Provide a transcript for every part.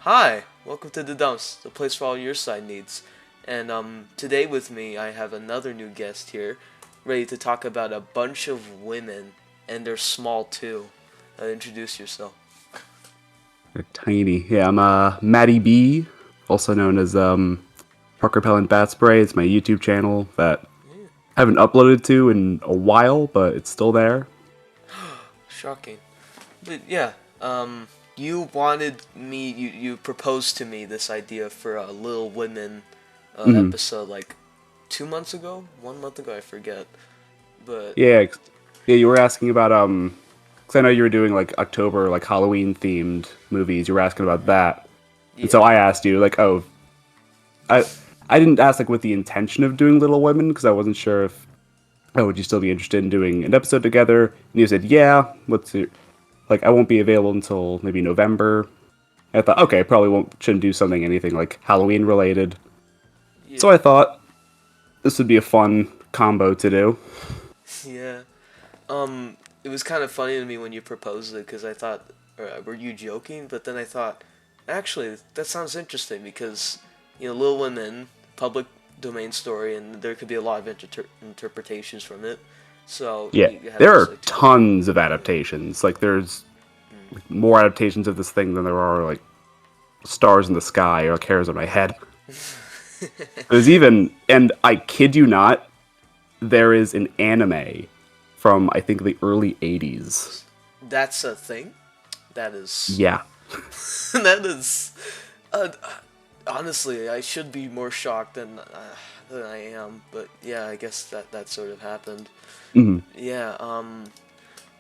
Hi, welcome to the Dumps, the place for all your side needs. And today with me, I have another new guest here, ready to talk about a bunch of women, and they're small too. Introduce yourself. They're tiny. Yeah, I'm Matty B, also known as Parker Repellent Bat Spray. It's my YouTube channel that Yeah, I haven't uploaded to in a while, but it's still there. shocking. But yeah, you wanted me, you proposed to me this idea for a Little Women Hmm. episode like 2 months ago, 1 month ago, I forget. But Yeah. You were asking about because I know you were doing like October like Halloween themed movies. You were asking about that, and so yeah, I asked you like, oh, I I didn't ask like with the intention of doing Little Women because I wasn't sure if oh would you still be interested in doing an episode together, and you said yeah. What's your like I won't be available until maybe November. I thought, yeah, okay, probably won't shouldn't do something anything like Halloween related. So yeah, I thought this would be a fun combo to do. yeah. It was kind of funny to me when you proposed it because I thought, were you joking? But then I thought, actually, that sounds interesting because, Little Women, public domain story, and there could be a lot of interpretations from it. So Yeah, you have there this are like two. tons of Yeah. adaptations. Like there's Mm. more adaptations of this thing than there are like stars in the sky or like hairs on my head. There's even, and I kid you not, there is an anime from I think the early '80s. That's a thing. That is. Yeah. That is. Uh, honestly, I should be more shocked than I am. But yeah, I guess that sort of happened. Hmm. Yeah,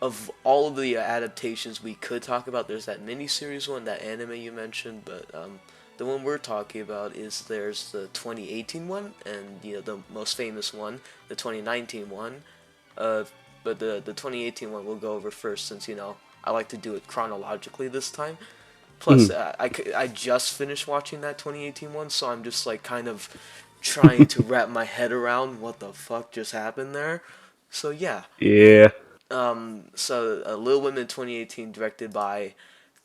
of all of the adaptations we could talk about, there's that miniseries one, that anime you mentioned, but the one we're talking about is there's the 2018 one, and the most famous one, the 2019 one. Uh, but the 2018 one we'll go over first, since I like to do it chronologically this time. Plus, Hmm. I just finished watching that 2018 one, so I'm just like kind of trying to wrap my head around what the fuck just happened there. So yeah, Yeah. Little Women 2018, directed by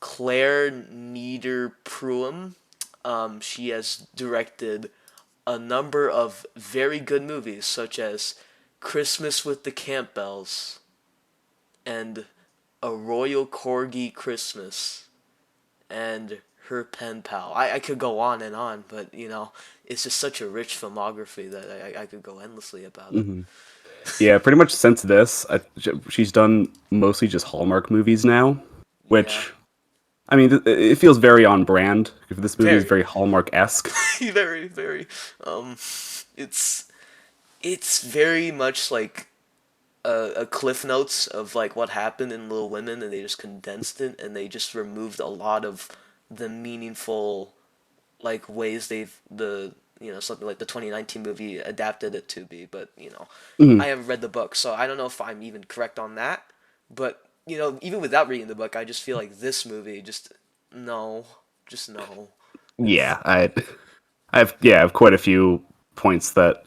Claire Nieder Pruim. She has directed a number of very good movies, such as Christmas with the Campbells and A Royal Corgi Christmas and Her Pen Pal. I could go on, but it's just such a rich filmography that I could go endlessly about it. Hmm. Yeah, pretty much since this, she's done mostly just Hallmark movies now, Yeah, which I mean, it feels very on brand. If this movie is very, very Hallmark esque. very, very. Um, it's it's very much like a cliff notes of like what happened in Little Women, and they just condensed it, and they just removed a lot of the meaningful like ways something like the 2019 movie adapted it to be. But I Mhm. haven't read the book, so I don't know if I'm even correct on that. But even without reading the book, I just feel like this movie just no, just no. It's Yeah, I have quite a few points that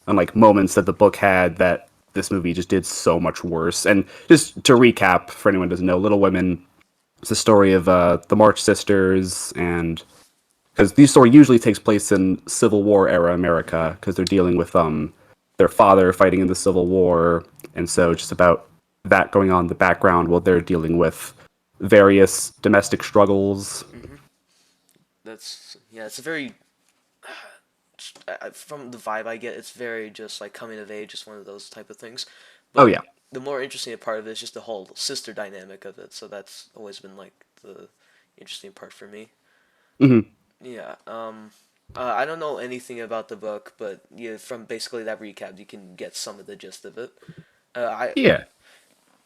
and like moments that the book had that this movie just did so much worse. And just to recap for anyone who doesn't know, Little Women is the story of the March sisters, and because the story usually takes place in Civil War era America because they're dealing with their father fighting in the Civil War, and so just about that going on in the background while they're dealing with various domestic struggles. mm-hmm. That's yeah. It's a very from the vibe I get, it's very just like coming of age, just one of those type of things. Oh But yeah. the more interesting part of it is just the whole sister dynamic of it. So that's always been like the interesting part for me. Hmm. Yeah. I don't know anything about the book, but yeah, from basically that recap, you can get some of the gist of it. I Yeah.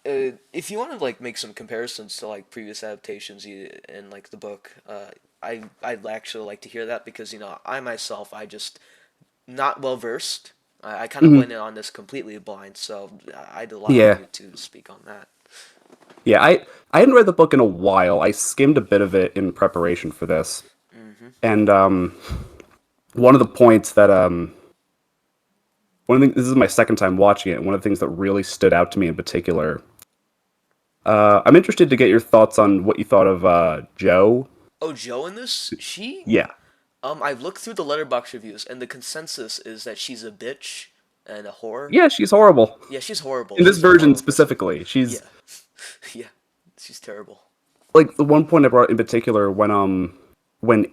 If you want to like make some comparisons to like previous adaptations and like the book, I'd actually like to hear that because I myself I just not well versed. I kind of went Hmm. in on this completely blind, so I'd allow Yeah. you to speak on that. Yeah, I hadn't read the book in a while. I skimmed a bit of it in preparation for this. Hmm. And one of the points that one of the, this is my second time watching it. One of the things that really stood out to me in particular. I'm interested to get your thoughts on what you thought of Joe. Oh, Joe in this, she Yeah. I've looked through the letterbox reviews, and the consensus is that she's a bitch and a whore. Yeah, she's horrible. Yeah, she's horrible. In this She's a version horrible person. specifically, she's Yeah, yeah, she's terrible. like the one point I brought in particular when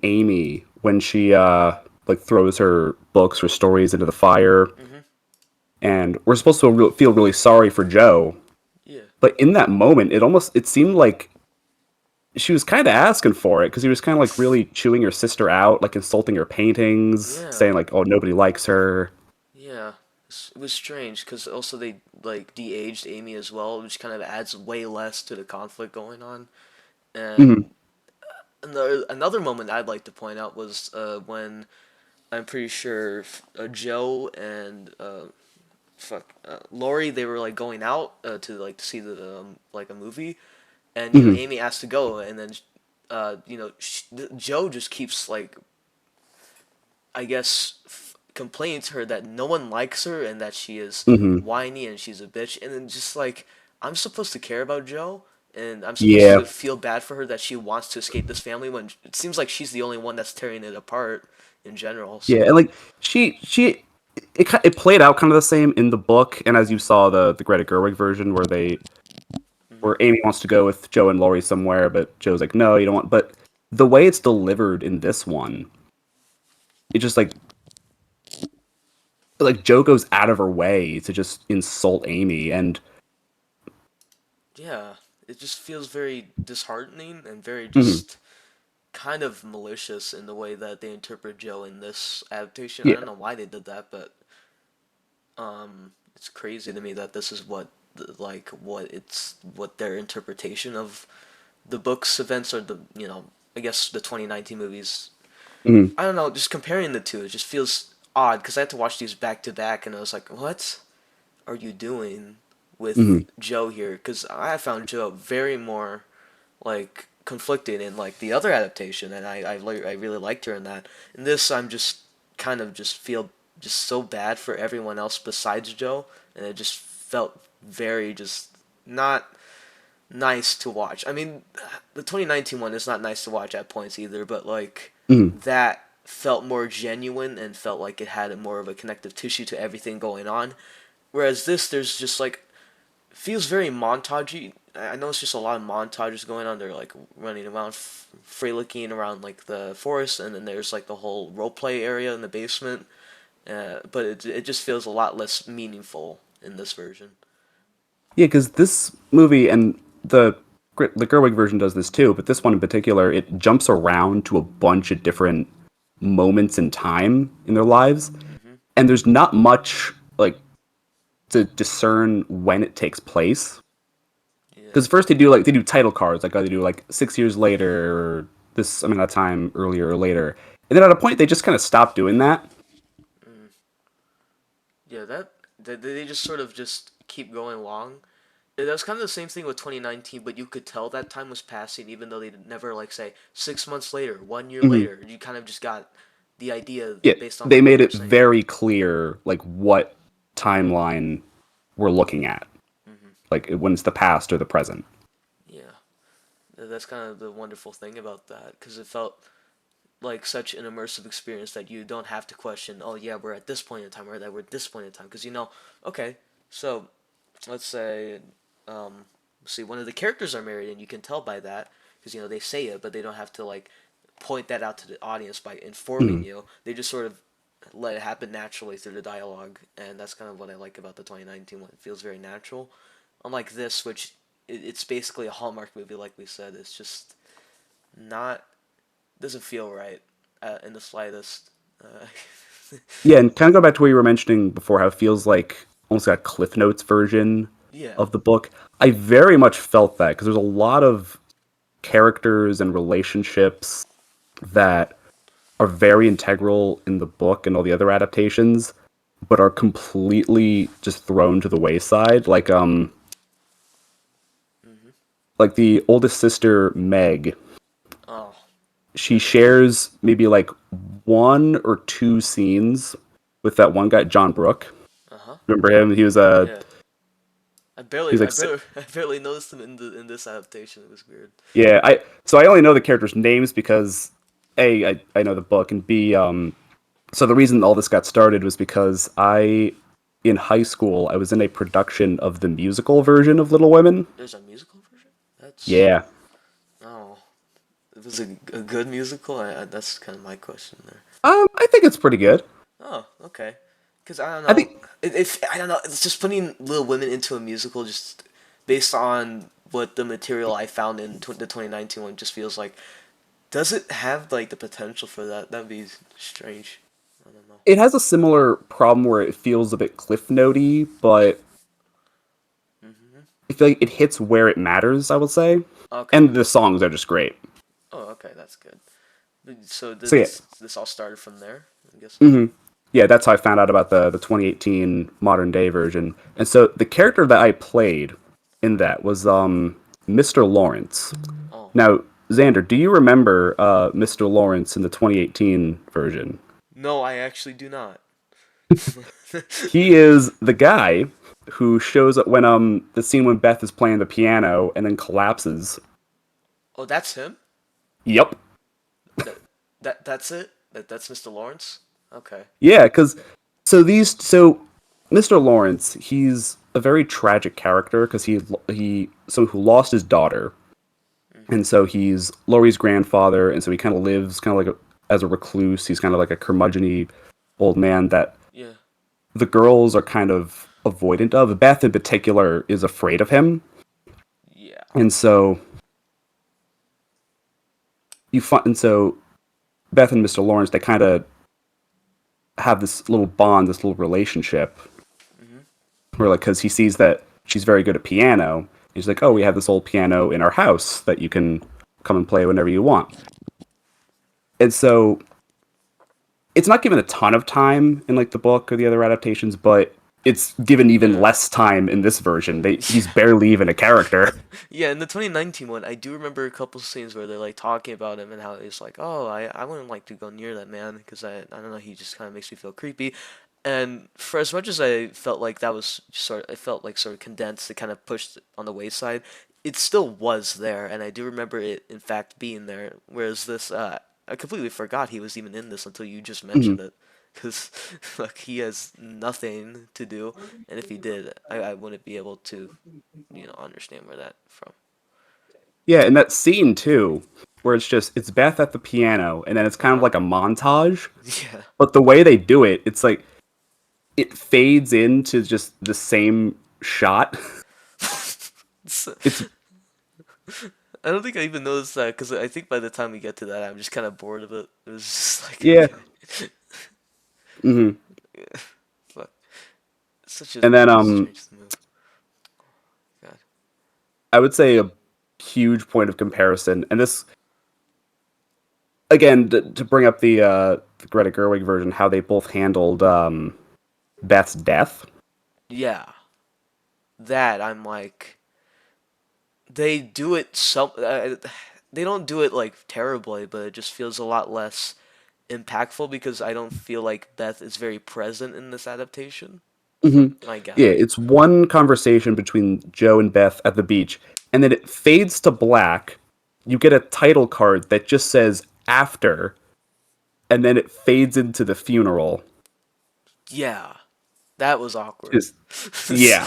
Amy when she like throws her books or stories into the fire, Hmm. and we're supposed to feel really sorry for Joe, Yeah, but in that moment, it seemed like she was kind of asking for it because he was kind of like really chewing her sister out, like insulting her paintings, yeah, saying like, "Oh, nobody likes her." yeah. It was strange because also they like de-aged Amy as well, which kind of adds way less to the conflict going on. Hmm. And another moment I'd like to point out was when I'm pretty sure Joe and Lori, they were like going out to like to see the like a movie, and Hmm. Amy asked to go, and then Joe just keeps like I guess complaining to her that no one likes her and that she is Hmm. whiny and she's a bitch, and then just like I'm supposed to care about Joe. And I'm supposed Yeah, to feel bad for her that she wants to escape this family when it seems like she's the only one that's tearing it apart in general. yeah, So, and like it played out kind of the same in the book, and as you saw the Greta Gerwig version hmm where Amy wants to go with Joe and Laurie somewhere, but Joe's like, no, you don't want. But the way it's delivered in this one, it just like Joe goes out of her way to just insult Amy, and yeah, it just feels very disheartening and very mhm, just kind of malicious in the way that they interpret Joe in this adaptation. I yeah, don't know why they did that, but it's crazy to me that this is like what their interpretation of the book's events or the I guess the 2019 movies. mhm, I don't know, just comparing the two, it just feels odd because I had to watch these back to back, and I was like, what are you doing with mhm, Joe here? Because I found Joe very more like conflicted in like the other adaptation, and I really liked her in that. In this, I'm just kind of just feel just so bad for everyone else besides Joe, and it just felt very just not nice to watch. I mean, the 2019 one is not nice to watch at points either, but like mhm. that felt more genuine and felt like it had more of a connective tissue to everything going on. Whereas this, there's just like feels very montagey. I know it's just a lot of montages going on. They're like running around, freelicking around like the forest, and then there's like the whole role play area in the basement. But it just feels a lot less meaningful in this version. Yeah, because this movie and the Gerwig version does this too, but this one in particular, it jumps around to a bunch of different moments in time in their lives, Hmm. and there's not much like to discern when it takes place. Yeah. Because first they do title cards, like they do like 6 years later or this amount of time earlier or later, and then at a point they just kind of stop doing that. Mm. Yeah. They just sort of just keep going along. That was kind of the same thing with 2019, but you could tell that time was passing, even though they never like say 6 months later, 1 year Hmm. later. You kind of just got the idea Yeah, based on they what made they were it saying. very clear like what timeline we're looking at, Hmm. like when it's the past or the present. Yeah, that's kind of the wonderful thing about that, because it felt like such an immersive experience that you don't have to question. Oh yeah, we're at this point in time, or that we're at this point in time, because okay, so let's say, see, one of the characters are married, and you can tell by that because they say it, but they don't have to like point that out to the audience by informing Mhm. you. They just sort of let it happen naturally through the dialogue, and that's kind of what I like about the 2019 one. It feels very natural, unlike this, which it's basically a Hallmark movie, like we said. It's just not doesn't feel right in the slightest. Uh, Yeah, and kind of go back to what you were mentioning before, how it feels like almost like a Cliff Notes version yeah. of the book. I very much felt that because there's a lot of characters and relationships that are very integral in the book and all the other adaptations, but are completely just thrown to the wayside. Hmm. Like the oldest sister, Meg, Oh, she yeah. shares maybe like one or two scenes with that one guy, John Brooke. Uh huh. Remember him? He was a Yeah. He's like, I barely noticed him in this adaptation. It was weird. yeah, I only know the characters' names because I know the book, and B, so the reason all this got started was because in high school, I was in a production of the musical version of Little Women. There's a musical version. That's Yeah. oh, it was a good musical. That's kind of my question there. I think it's pretty good. Oh, okay. Because I don't I know. think If I don't know, it's just putting Little Women into a musical just based on what the material I found in the 2019 one just feels like. Does it have like the potential for that? That'd be strange. I don't know. it has a similar problem where it feels a bit cliff notey, but Hmm. I feel like it hits where it matters, I would say. Okay. And the songs are just great. Oh, okay, that's good. So So yeah. this all started from there, I'm guessing. hmm Yeah, that's how I found out about the 2018 modern day version. And so the character that I played in that was Mr. Lawrence. Oh Now, Xander, do you remember Mr. Lawrence in the 2018 version? no, I actually do not. He is the guy who shows up when the scene when Beth is playing the piano and then collapses. Oh, that's him. Yep. That that's it. That's Mr. Lawrence. Okay. Yeah, because so Mr. Lawrence, he's a very tragic character because he someone who lost his daughter, Hmm. and so he's Laurie's grandfather, and so he kind of lives kind of like as a recluse. He's kind of like a curmudgeony old man that Yeah. the girls are kind of avoidant of. Beth in particular is afraid of him, Yeah. and so and so Beth and Mr. Lawrence, they kind of have this little bond, this little relationship Hmm. where like because he sees that she's very good at piano. He's like, oh, we have this old piano in our house that you can come and play whenever you want. And so it's not given a ton of time in like the book or the other adaptations, but it's given even Yeah. less time in this version. He's barely even a character. Yeah, in the 2019 one, I do remember a couple scenes where they're like talking about him and how he's like, "Oh, I wouldn't like to go near that man because I don't know, he just kind of makes me feel creepy." And for as much as I felt like that was I felt like sort of condensed, it kind of pushed on the wayside. It still was there, and I do remember it in fact being there. Whereas this, I completely forgot he was even in this until you just mentioned Mhm. it, because like he has nothing to do, and if he did, I wouldn't be able to understand where that from. Yeah, and that scene too, where it's Beth at the piano, and then it's kind of Uh-huh. like a montage. Yeah. But the way they do it, it's like it fades into just the same shot. So, It's I don't think I even noticed that because I think by the time we get to that, I'm just kind of bored of it. It was just like, yeah. okay, hmm yeah, fuck, such a And then strange move. God. I would say a huge point of comparison, and this again to bring up the Greta Gerwig version, how they both handled Beth's death. Yeah, that I'm like, they do it they don't do it like terribly, but it just feels a lot less impactful because I don't feel like Beth is very present in this adaptation. hmm From my Yeah, gathering. it's one conversation between Joe and Beth at the beach, and then it fades to black. You get a title card that just says after, and then it fades into the funeral. Yeah, that was awkward. Just yeah,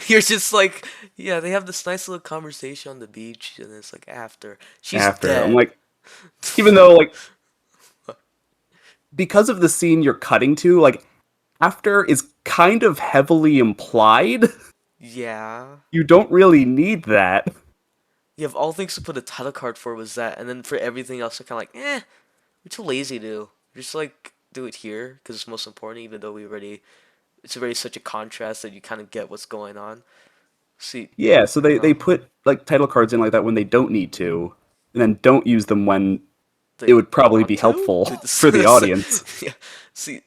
You're just like, yeah, they have this nice little conversation on the beach, and it's like after she's after. I'm dead. like, even though like because of the scene you're cutting to, like after is kind of heavily implied. Yeah, You don't really need that. you have all things to put a title card for was that, and then for everything else, they're kind of like, we're too lazy to just like do it here because it's most important. Even though it's already such a contrast that you kind of get what's going on. See, Yeah, so I don't they know. put like title cards in like that when they don't need to, and then don't use them when it They would probably want be to? helpful for the audience. Yeah. See,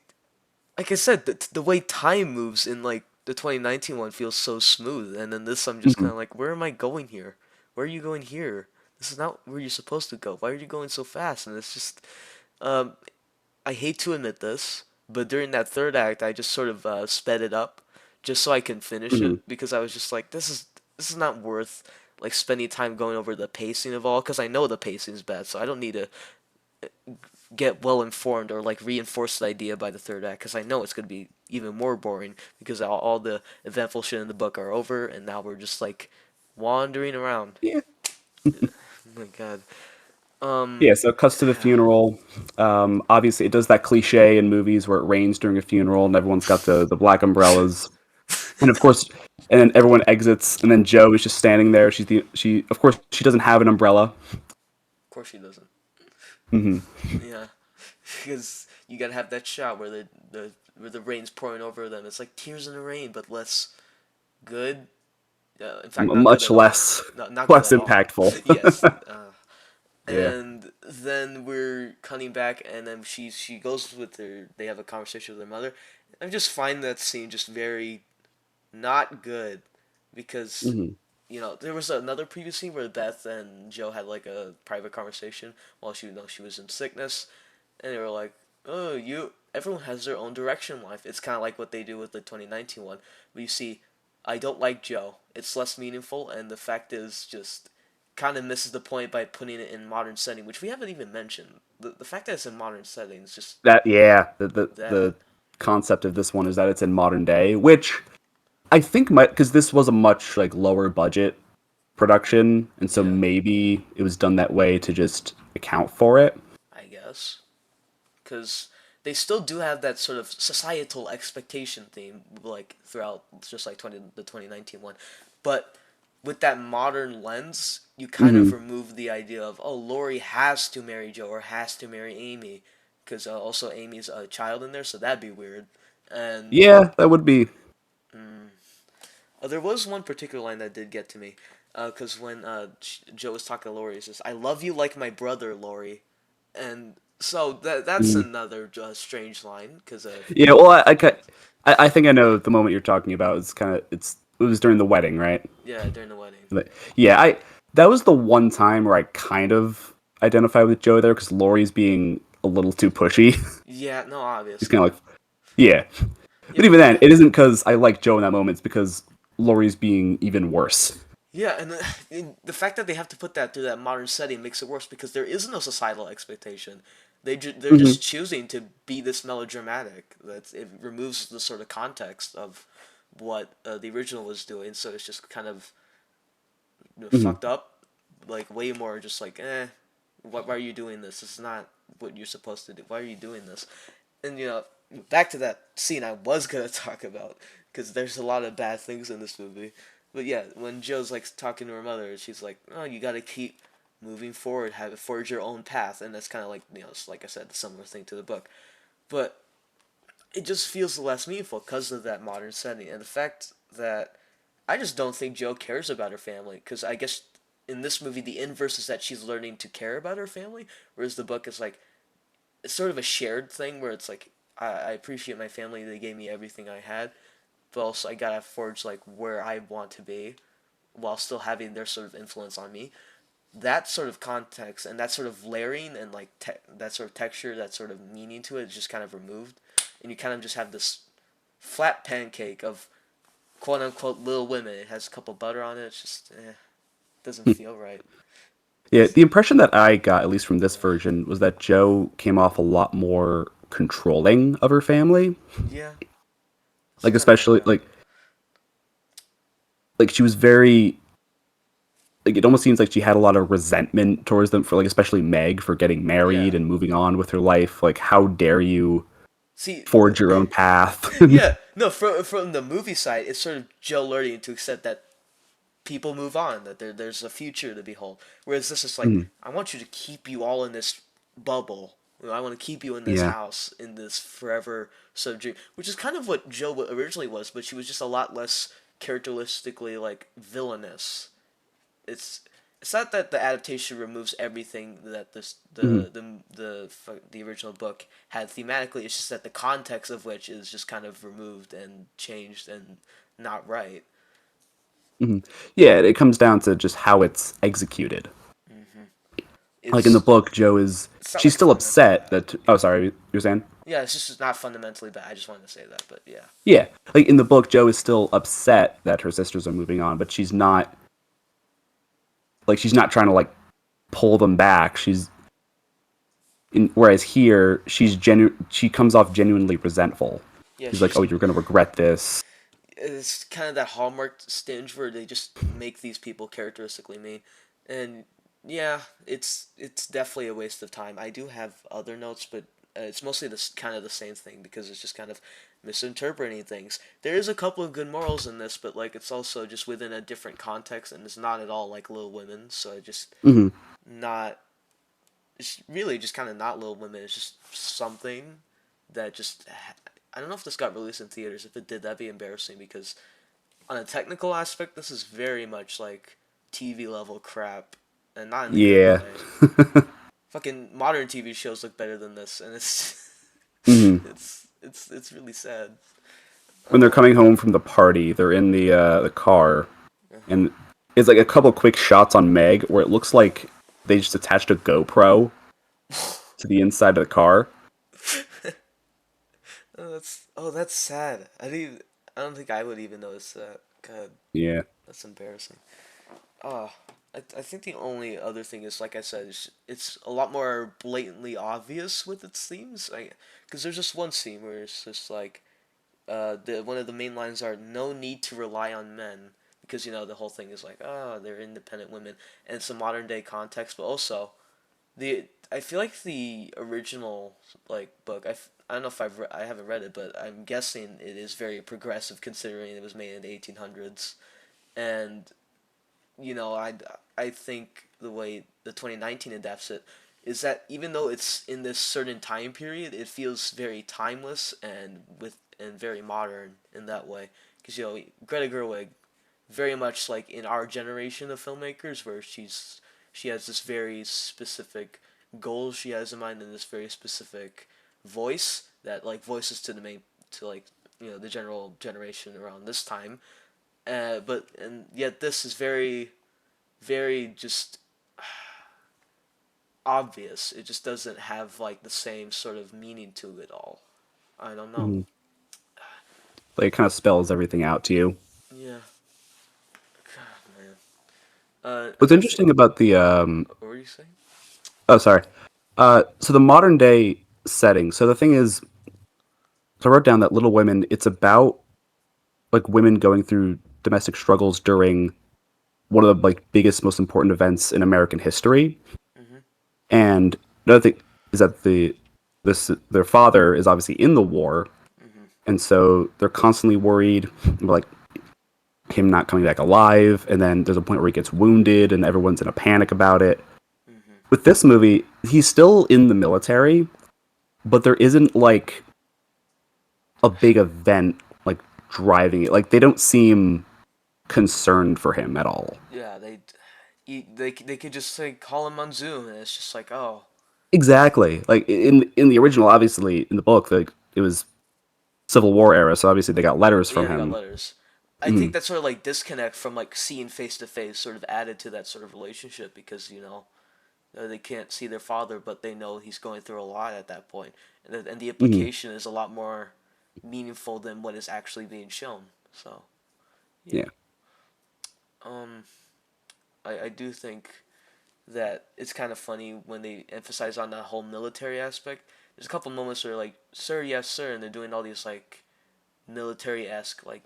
like I said, the way time moves in like the 2019 one feels so smooth, and then this I'm just kind Mhm. of like, where am I going here? Where are you going here? This is not where you're supposed to go. Why are you going so fast? And it's just, um, I hate to admit this, but during that third act, I just sort of sped it up just so I can finish Mhm. it because I was just like, this is not worth like spending time going over the pacing of all because I know the pacing is bad, so I don't need to get well informed or like reinforce the idea by the third act because I know it's gonna be even more boring because all the eventful shit in the book are over and now we're just like wandering around. Yeah. Oh my god. Yeah, so it cuts to the funeral. Obviously, it does that cliche in movies where it rains during a funeral and everyone's got the black umbrellas. And of course, and then everyone exits, and then Joe is just standing there. She of course she doesn't have an umbrella. Of course she doesn't. Hmm. Yeah, because you gotta have that shot where the rain's pouring over them. It's like tears in the rain, but less good. In fact, not good Much at all. less Not good less at all. impactful. Yes. Yeah. And then we're cutting back, and then she goes with her. They have a conversation with their mother. I just find that scene just very not good because Hmm. there was another previous scene where Beth and Joe had like a private conversation while she was in sickness, and they were like, "Oh, everyone has their own direction in life." It's kind of like what they do with the 2019 one. But you see, I don't like Joe. It's less meaningful, and the fact is just kind of misses the point by putting it in modern setting, which we haven't even mentioned. The fact that it's in modern settings, just That yeah, the that. concept of this one is that it's in modern day, which I think might because this was a much like lower budget production, and so Yeah, maybe it was done that way to just account for it. I guess. Because they still do have that sort of societal expectation theme, like throughout, just like the 2019 one. But with that modern lens, you kind of Hmm. remove the idea of, oh, Lori has to marry Joe or has to marry Amy, because also Amy's a child in there, so that'd be weird. And Yeah, that would be. there was one particular line that did get to me, because when Joe was talking to Lori, he says, "I love you like my brother, Lori," and so that's Mm. another strange line because Yeah, well, I think I know the moment you're talking about. It's kind of it was during the wedding, right? yeah, during the wedding. Yeah, I that was the one time where I kind of identify with Joe there because Laurie's being a little too pushy. Yeah, no, He's kind obviously. of like, yeah, Yeah, but even then, it isn't because I like Joe in that moment. It's because Laurie's being even worse. yeah, and the fact that they have to put that through that modern setting makes it worse because there is no societal expectation. They're Hmm. just choosing to be this melodramatic. That it removes the sort of context of what the original was doing, so it's just kind of Hmm. fucked up, like way more just like why are you doing this? This is not what you're supposed to do. Why are you doing this? And back to that scene I was gonna talk about because there's a lot of bad things in this movie. But yeah, when Joe's like talking to her mother, she's like, "Oh, you gotta keep moving forward, have forge your own path," and that's kind of like like I said, a similar thing to the book. But it just feels less meaningful because of that modern setting and the fact that I just don't think Joe cares about her family because I guess in this movie the inverse is that she's learning to care about her family, whereas the book is like it's sort of a shared thing where it's like I appreciate my family, they gave me everything I had, but also I gotta forge like where I want to be while still having their sort of influence on me. That sort of context and that sort of layering and like that sort of texture, that sort of meaning to it is just kind of removed, and you kind of just have this flat pancake of quote unquote Little Women. It has a couple butter on it. It's just doesn't feel right. Yeah, It's the impression that I got, at least from this version, was that Joe came off a lot more controlling of her family. yeah, it's Like kind of especially like she was very like it almost seems like she had a lot of resentment towards them for like especially Meg for getting married yeah. and moving on with her life. Like how dare you See, forge your own path? yeah, no, from the movie side, it's sort of Joe learning to accept that people move on, that there's a future to behold. Whereas this is like, Mm, I want you to keep you all in this bubble. I want to keep you in this yeah. house, in this forever sort of dream, which is kind of what Joe originally was, but she was just a lot less characteristically like villainous. It's it's not that the adaptation removes everything that Mhm. the original book had thematically. It's just that the context of which is just kind of removed and changed and not right. Mhm. Yeah, it comes down to just how it's executed. Like in the It's book, Joe is it's not she's like still fun. upset that. Oh, sorry, you're saying. Yeah, it's just not fundamentally bad. I just wanted to say that, but yeah. Yeah, like in the book, Jo is still upset that her sisters are moving on, but she's not trying to like pull them back. Whereas here, she comes off genuinely resentful. Yeah, She's she like, "Oh, just you're gonna regret this." it's kind of that Hallmark stinge where they just make these people characteristically mean, and yeah, it's definitely a waste of time. I do have other notes, but it's mostly this kind of the same thing because it's just kind of misinterpreting things. There is a couple of good morals in this, but like it's also just within a different context, and it's not at all like Little Women. So it just Hmm. not. It's really just kind of not Little Women. It's just something that just. I don't know if this got released in theaters. If it did, that'd be embarrassing because on a technical aspect, this is very much like TV level crap, and not in a good Yeah. way. Fucking modern TV shows look better than this, and it's Hmm. it's really sad. When they're Um, coming home from the party, they're in the car, uh-huh. and it's like a couple quick shots on Meg where it looks like they just attached a GoPro to the inside of the car. that's sad. I don't think I would even notice that. God, Yeah. that's embarrassing. Oh, I think the only other thing is, like I said, it's a lot more blatantly obvious with its themes. Like, because there's just one scene where it's just like, one of the main lines are no need to rely on men because the whole thing is like, oh, they're independent women, and it's a modern day context, but also I feel like the original like book I don't know if I haven't read it, but I'm guessing it is very progressive considering it was made in the 1800s, and I think the way the 2019 adapts it is that even though it's in this certain time period, it feels very timeless and very modern in that way. Because Greta Gerwig, very much like in our generation of filmmakers, where she has this very specific goal she has in mind and this very specific voice that like voices to the main to like the general generation around this time. But and yet this is very just obvious. It just doesn't have like the same sort of meaning to it all. I don't know. Hmm. Like it kind of spells everything out to you. Yeah, God, man. What's Another thing. interesting about the What were you saying? oh, sorry. So the modern day setting. So the thing is, so I wrote down that Little Women. It's about like women going through domestic struggles during one of the like biggest, most important events in American history. Mhm. And another thing is that their father is obviously in the war, Mhm. and so they're constantly worried, like him not coming back alive. And then there's a point where he gets wounded, and everyone's in a panic about it. Mhm. With this movie, he's still in the military, but there isn't like a big event like driving it. Like they don't seem concerned for him at all. Yeah, they could just like call him on Zoom, and it's just like, oh, Exactly. Like in the original, obviously in the book, like it was Civil War era, so obviously they got letters yeah, from they got him. letters. I think Mm, that sort of like disconnect from like seeing face to face sort of added to that sort of relationship because they can't see their father, but they know he's going through a lot at that point, and the mm, implication is a lot more meaningful than what is actually being shown. So yeah, yeah. um, I do think that it's kind of funny when they emphasize on that whole military aspect. There's a couple moments where like, sir, yes, sir, and they're doing all these like military esque like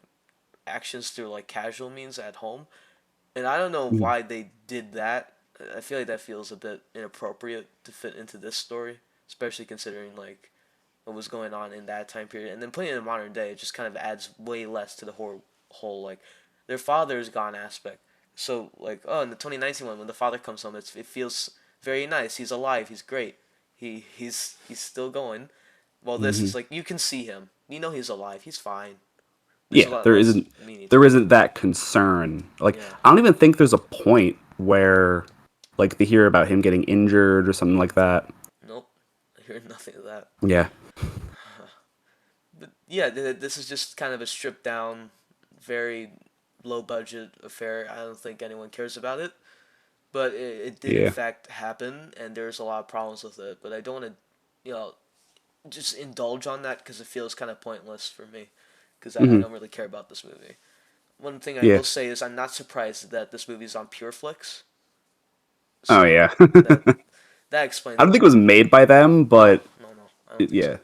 actions through like casual means at home, and I don't know Mm, why they did that. I feel like that feels a bit inappropriate to fit into this story, especially considering like what was going on in that time period. And then putting it in modern day, it just kind of adds way less to the whole like their father is gone aspect. So like in the 2019 one, when the father comes home, it feels very nice. He's alive. He's great. He's still going. Well, this hmm. is like you can see him. You know he's alive. He's fine. There's a Yeah, lot less meaning there to it. isn't that concern. Like Yeah. I don't even think there's a point where like they hear about him getting injured or something like that. Nope. I hear nothing of that. Yeah. But yeah, this is just kind of a stripped down, very low budget affair. I don't think anyone cares about it, but it did in Yeah. fact happen, and there's a lot of problems with it. But I don't want to, you know, just indulge on that because it feels kind of pointless for me because I Hmm. don't really care about this movie. One thing I Yeah. will say is I'm not surprised that this movie is on PureFlix, Oh so yeah. that I that explains a don't think it was lot. made by them, No, but no, no, I don't think so. yeah.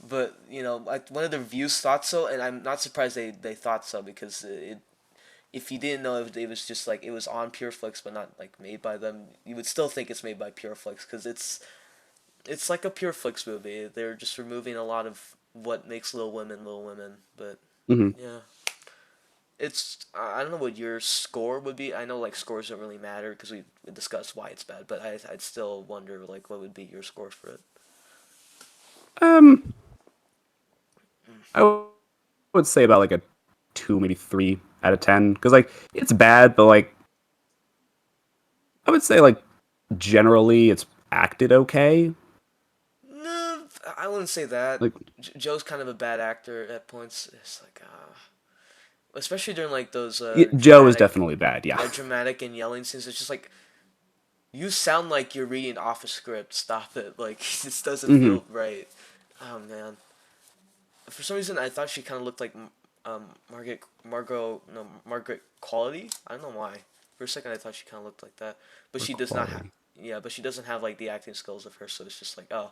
But one of the reviews thought so, and I'm not surprised they thought so because if you didn't know if it was just like it was on PureFlix but not like made by them, you would still think it's made by PureFlix because it's like a PureFlix movie. They're just removing a lot of what makes Little Women Little Women, but Hmm. yeah. It's I don't know what your score would be. I know like scores don't really matter because we discussed why it's bad, but I'd still wonder like what would be your score for it. Um, I would say about like a 2, maybe 3 out of 10, because like it's bad, but like I would say like generally it's acted okay. No, I wouldn't say that. Like Joe's kind of a bad actor at points. It's like especially during like those Joe is definitely bad. Yeah. dramatic and yelling scenes. It's just like you sound like you're reading off a script. Stop it. Like it just doesn't Hmm. feel right. Oh man. For some reason, I thought she kind of looked like Margaret Quality. I don't know why. For a second, I thought she kind of looked like that, but For she does not have. quality. Yeah, but she doesn't have like the acting skills of her, so it's just like, oh,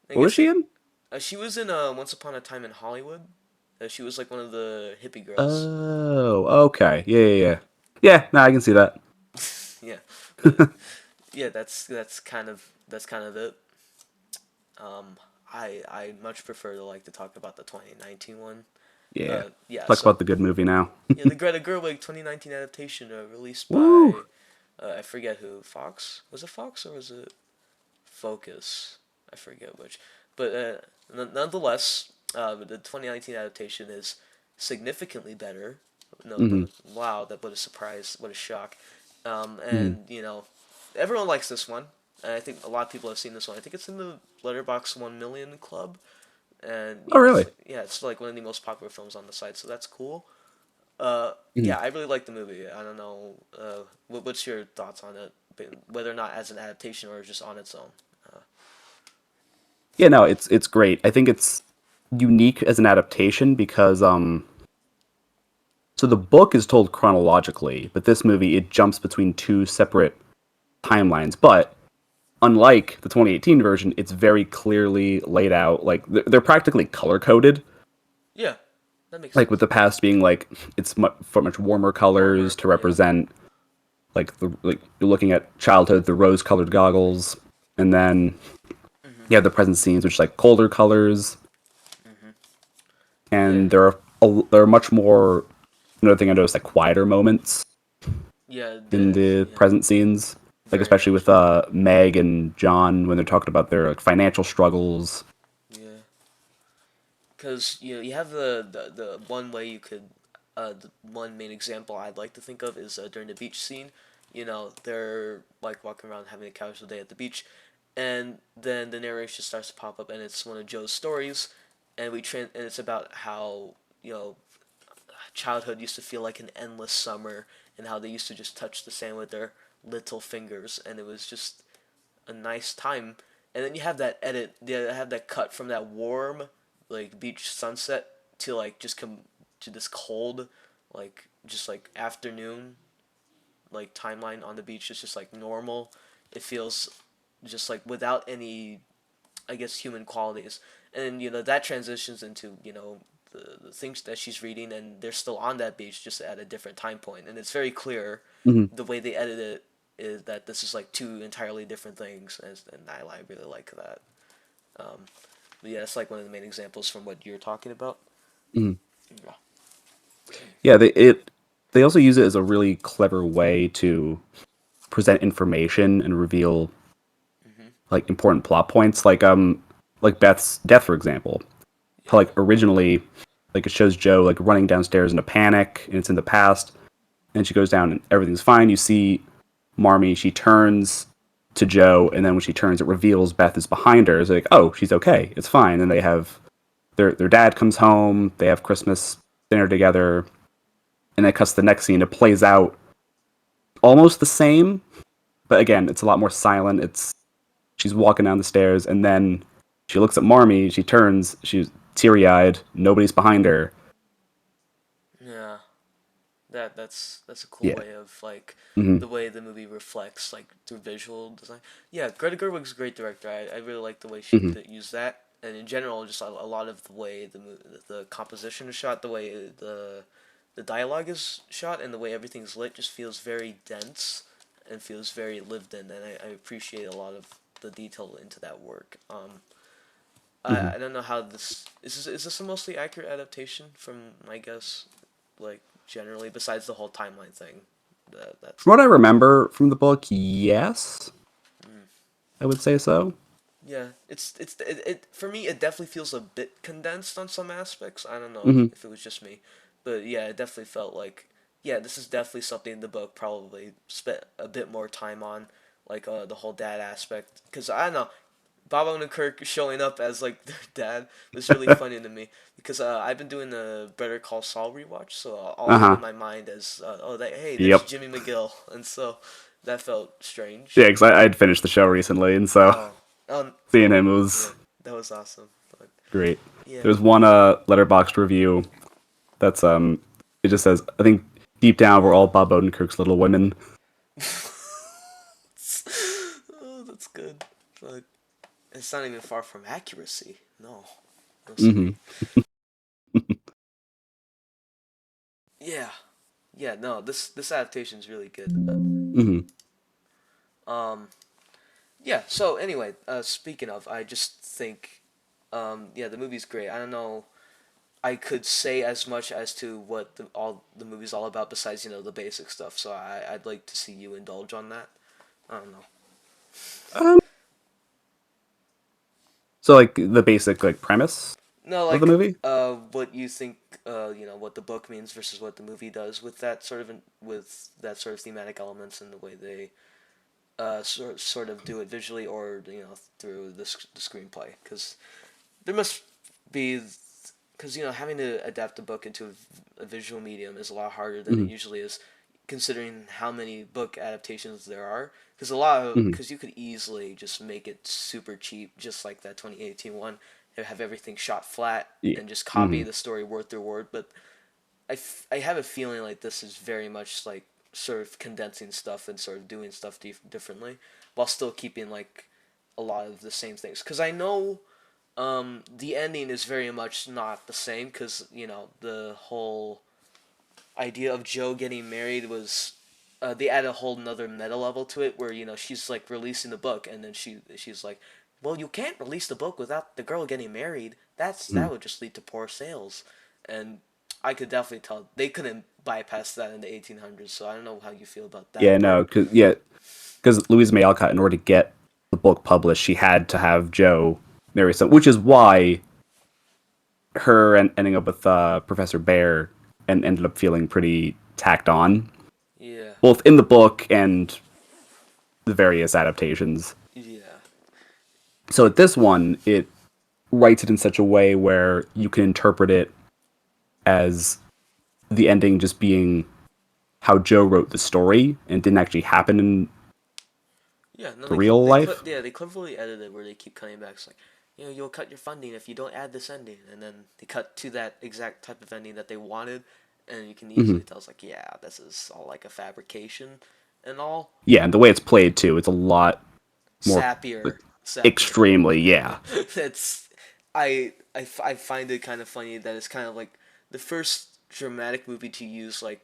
I What was guess she like in? she was in Once Upon a Time in Hollywood. She was like one of the hippie girls. Oh, okay. Yeah, yeah, yeah. Yeah, no, I can see that. Yeah, but yeah, that's kind of it. Um, I much prefer to like to talk about the 2019 one. Yeah. Yeah, Talk so about the good movie now. yeah, the Greta Gerwig 2019 adaptation released Woo! by I forget who. Fox? Was it Fox or was it Focus? I forget which. But nonetheless, the 2019 adaptation is significantly better. No, Hmm. wow, that what a surprise, what a shock. Hmm. And everyone likes this one. And I think a lot of people have seen this one. I think it's in the Letterbox 1 million club, and Oh, it's really? like, yeah, it's like one of the most popular films on the site. So that's cool. Hmm. Yeah, I really like the movie. I don't know. What's your thoughts on it? Whether or not as an adaptation or just on its own. Uh, Yeah, no, it's great. I think it's unique as an adaptation because so the book is told chronologically, but this movie it jumps between two separate timelines. But unlike the 2018 version, it's very clearly laid out. Like they're practically color coded. yeah, that makes Like with sense. the past being like it's for much warmer colors Warmer, to yeah. represent like you're looking at childhood, the rose colored goggles, and then Mhm. you have the present scenes, which is like colder colors, Mhm. Yeah. and there are much more. Another thing I noticed, like quieter moments Yeah. in the Yeah. present scenes, like Very especially much. with Meg and John when they're talking about their like, financial struggles. Yeah. Because you have the one way you could the one main example I'd like to think of is during the beach scene. They're like walking around having a casual day at the beach, and then the narration starts to pop up, and it's one of Joe's stories, and and it's about how childhood used to feel like an endless summer, and how they used to just touch the sand with their little fingers, and it was just a nice time. And then you have that edit, they have that cut from that warm, like beach sunset to like just come to this cold, like just like afternoon, like timeline on the beach. It's just like normal. It feels just like without any, I guess, human qualities. And that transitions into the things that she's reading, and they're still on that beach, just at a different time point. And it's very clear Hmm. the way they edit it is that this is like two entirely different things, and I really like that. Um, but yeah, it's like one of the main examples from what you're talking about. Hmm. Yeah. Yeah, they also use it as a really clever way to present information and reveal Mhm. like important plot points, like Beth's death, for example. How Yeah. like originally, like it shows Joe like running downstairs in a panic, and it's in the past, and she goes down and everything's fine. You see Marmee, she turns to Joe, and then when she turns, it reveals Beth is behind her. It's like, oh, she's okay, it's fine. And they have their dad comes home, they have Christmas dinner together, and then it cuts to the next scene. It plays out almost the same, but again, it's a lot more silent. It's she's walking down the stairs, and then She looks at Marmee, she turns, she's teary eyed, nobody's behind her. Yeah, that's a cool Yeah. way of like Hmm. the way the movie reflects like through visual design. Yeah, Greta Gerwig's a great director. I really like the way she Hmm. used that, and in general, just a lot of the way the composition is shot, the way the dialogue is shot, and the way everything's lit just feels very dense and feels very lived in, and I appreciate a lot of the detail into that work. Hmm. I don't know how this is this a mostly accurate adaptation from my guess, like generally besides the whole timeline thing. That's From what I remember from the book, yes, I would say so. yeah. It for me it definitely feels a bit condensed on some aspects. I don't know Hmm. if it was just me, but yeah, it definitely felt like yeah, this is definitely something the book probably spent a bit more time on, like the whole dad aspect. Because I don't know, Bob Odenkirk showing up as like their dad was really funny to me because I've been doing the Better Call Saul rewatch, so all I Uh had huh. in my mind is oh that hey there's Yep. Jimmy McGill, and so that felt strange. Yeah, because I'd finished the show recently, and so Oh oh seeing him yeah, was that was awesome. But great. yeah, There's one letterboxed review that's it just says, I think deep down we're all Bob Odenkirk's Little Women. oh that's good, but it's not even far from accuracy. No, no Hmm. siree. Yeah, yeah, no, this adaptation is really good. Hmm. Um, Yeah. So anyway, speaking of, I just think, yeah, the movie's great. I don't know. I could say as much as to what all the movie's all about, besides the basic stuff. So I'd like to see you indulge on that. I don't know. Um, so like the basic like premise No, of the like movie. what you think, what the book means versus what the movie does with that sort of with that sort of thematic elements and the way they sort of do it visually or through the screenplay because there must be because having to adapt a book into a visual medium is a lot harder than it Hmm. usually is considering how many book adaptations there are because a lot of Hmm. because you could easily just make it super cheap just like that 2018 one have everything shot flat Yeah. and just copy Hmm. the story word through word but I have a feeling like this is very much like sort of condensing stuff and sort of doing stuff differently while still keeping like a lot of the same things because I know the ending is very much not the same because the whole idea of Joe getting married was they add a whole nother meta level to it where she's like releasing the book and then she's like, well, you can't release the book without the girl getting married. Hmm. That would just lead to poor sales, and I could definitely tell they couldn't bypass that in the 1800s. So I don't know how you feel about Yeah, that no, part. because Louise May Alcott, in order to get the book published, she had to have Joe marry some, which is why her ending up with Professor Bear and ended up feeling pretty tacked on, Yeah, both in the book and the various adaptations. yeah, So at this one, it writes it in such a way where you can interpret it as the ending just being how Joe wrote the story and didn't actually happen in yeah. No, the real life. they cleverly edited where they keep cutting back. It's like, you'll cut your funding if you don't add this ending, and then they cut to that exact type of ending that they wanted, and you can Hmm. easily tell it's like, yeah, this is all like a fabrication and all. Yeah, and the way it's played too, it's a lot more like, Sappier, sappier. extremely. Yeah. That's I find it kind of funny that it's kind of like the first dramatic movie to use like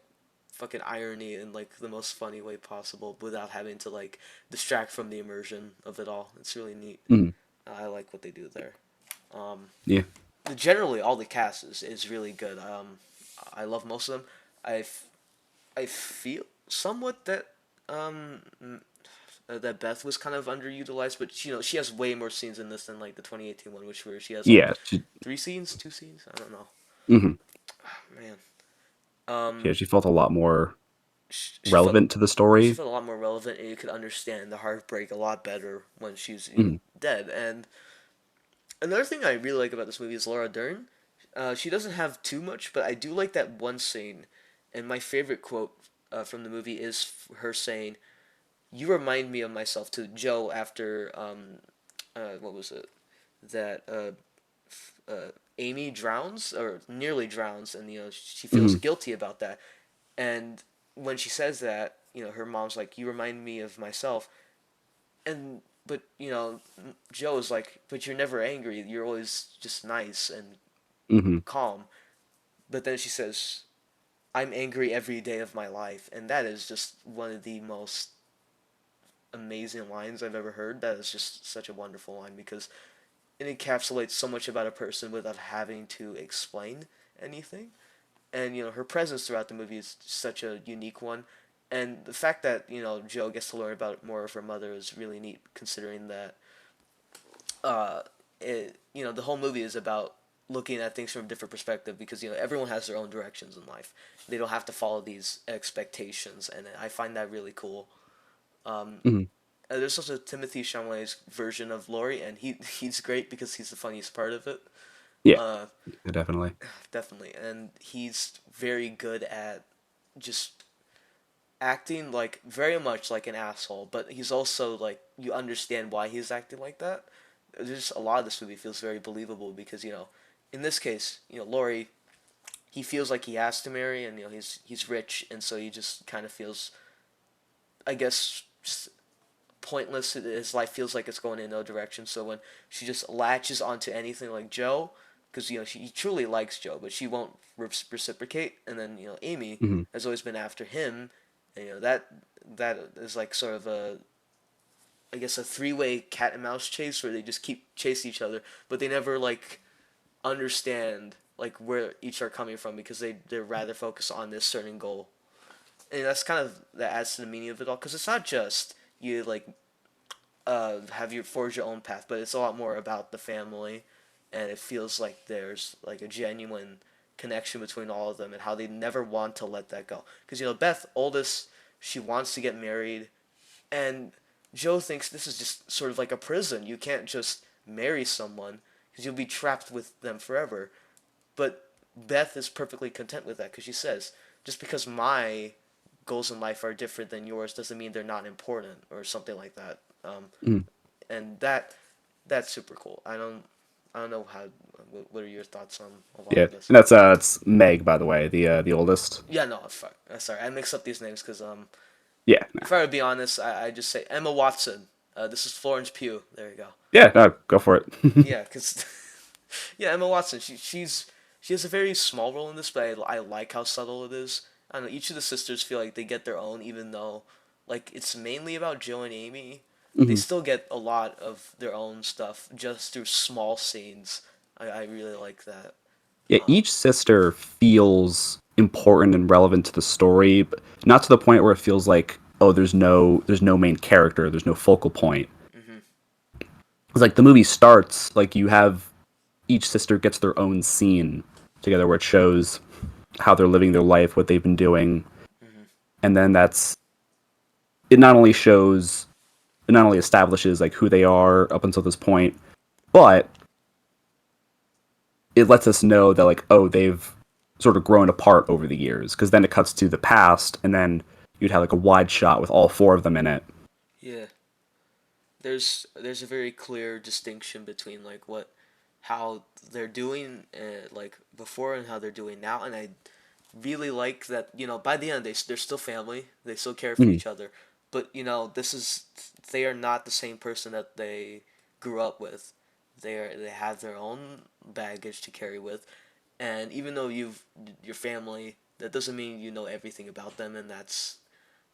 fucking irony in like the most funny way possible without having to like distract from the immersion of it all. It's really neat. Hmm. I like what they do there. Um, Yeah. Generally, all the cast is really good. I love most of them. I feel somewhat that that Beth was kind of underutilized, but she has way more scenes in this than like the 2018 one, which where she has like Yeah. three scenes, two scenes. I don't know, Hmm. man. Yeah, Um, she felt a lot more she felt relevant to the she story. felt a lot more relevant, and you could understand the heartbreak a lot better when she's Hmm. dead. And another thing I really like about this movie is Laura Dern. She doesn't have too much, but I do like that one scene. And my favorite quote from the movie is her saying, "You remind me of myself" to Joe after what was it? that Amy drowns or nearly drowns, and she feels Hmm. guilty about that. And when she says that, her mom's like, "You remind me of myself," and but Joe is like, "But you're never angry. You're always just nice and Hmm. calm." But then she says, "I'm angry every day of my life," and that is just one of the most amazing lines I've ever heard. That is just such a wonderful line because it encapsulates so much about a person without having to explain anything. And her presence throughout the movie is such a unique one. And the fact that Joe gets to learn about more of her mother is really neat, considering that uh, the whole movie is about looking at things from a different perspective because everyone has their own directions in life. They don't have to follow these expectations, and I find that really cool. Um, Hmm. there's also Timothy Chalamet's version of Laurie, and he's great because he's the funniest part of it. Yeah, Uh, definitely. definitely, and he's very good at just acting like very much like an asshole, but he's also like you understand why he's acting like that. There's a lot of this movie feels very believable because in this case, Laurie, he feels like he has to marry, and he's rich, and so he just kind of feels, I guess, just pointless. His life feels like it's going in no direction. So when she just latches onto anything like Joe, because she truly likes Joe, but she won't reciprocate. And then Amy Hmm. has always been after him, and that is like sort of a, I guess, a three-way cat and mouse chase where they just keep chasing each other, but they never like understand like where each are coming from because they're rather focused on this certain goal. And that's kind of that adds to the meaning of it all because it's not just you like have your forge your own path, but it's a lot more about the family, and it feels like there's like a genuine connection between all of them and how they never want to let that go. Because Beth, oldest, she wants to get married, and Joe thinks this is just sort of like a prison. You can't just marry someone because you'll be trapped with them forever. But Beth is perfectly content with that because she says, just because my goals in life are different than yours doesn't mean they're not important or something like that. Hmm. And that's super cool. I don't know how. What are your thoughts on a lot Yeah, of this? and that's it's Meg, by the way, the oldest. Yeah, no, fuck. Sorry, I mix up these names because Yeah, no. if I were to be honest, I just say Emma Watson. This is Florence Pugh. There you go. Yeah, no, go for it. Yeah, because yeah, Emma Watson. She has a very small role in this, but I like how subtle it is. I don't know. Each of the sisters feel like they get their own, even though like it's mainly about Joe and Amy. They Hmm. still get a lot of their own stuff just through small scenes. I really like that. Yeah, each sister feels important and relevant to the story, but not to the point where it feels like, oh, there's no main character, there's no focal point. Mhm. It's like the movie starts like you have each sister gets their own scene together where it shows how they're living their life, what they've been doing, Mhm. and then that's it. Not only shows, it not only establishes like who they are up until this point, but it lets us know that like, oh, they've sort of grown apart over the years, because then it cuts to the past, and then you'd have like a wide shot with all four of them in it. Yeah. There's a very clear distinction between like what how they're doing like before and how they're doing now, and I really like that by the end they're still family, they still care for Mm-hmm. each other, but this is they are not the same person that they grew up with. They have their own baggage to carry with, and even though your family, that doesn't mean you know everything about them, and that's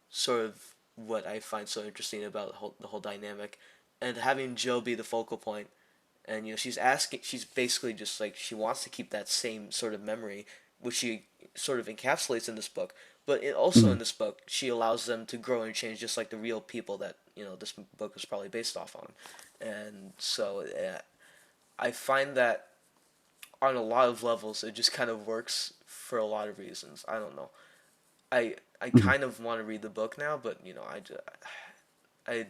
sort of what I find so interesting about the whole dynamic, and having Joe be the focal point, and she's basically just like she wants to keep that same sort of memory, which she sort of encapsulates in this book. But also Mm-hmm. in this book, she allows them to grow and change, just like the real people that this book was probably based off on, and so I find that on a lot of levels, it just kind of works for a lot of reasons. I don't know. I Mm-hmm. kind of want to read the book now, but I,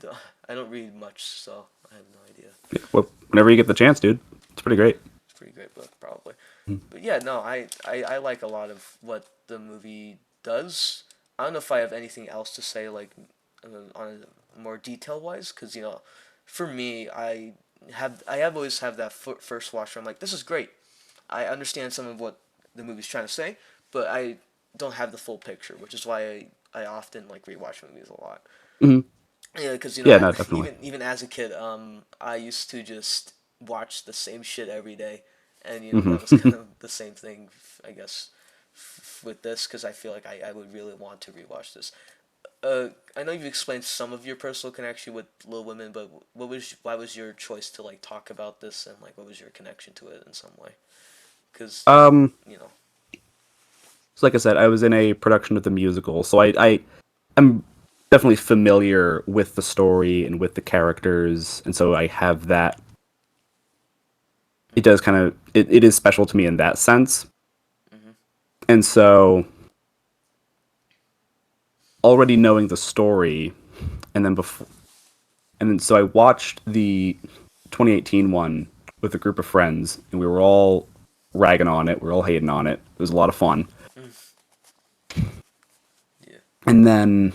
I don't read much, so I have no idea. Yeah, well, whenever you get the chance, dude, it's pretty great. It's a pretty great book, probably. Mm-hmm. But yeah, no, I like a lot of what the movie does. I don't know if I have anything else to say, like on a more detail wise, because for me, have always have that first watch where I'm like, this is great. I understand some of what the movie's trying to say, but I don't have the full picture, which is why I often like rewatch movies a lot. Hmm. Yeah, because Yeah, no, definitely. even as a kid, I used to just watch the same shit every day, and Hmm. that was kind of the same thing, I guess, with this because I feel like I would really want to rewatch this. I know you've explained some of your personal connection with Little Women, but why was your choice to like talk about this and like what was your connection to it in some way? Because um, you know, so like I said, I was in a production of the musical, so I'm definitely familiar with the story and with the characters, and so I have that. It does kind of it is special to me in that sense, hmm and so already knowing the story, and then before, and then so I watched the 2018 one with a group of friends, and we were all ragging on it, we were all hating on it. It was a lot of fun, yeah, and then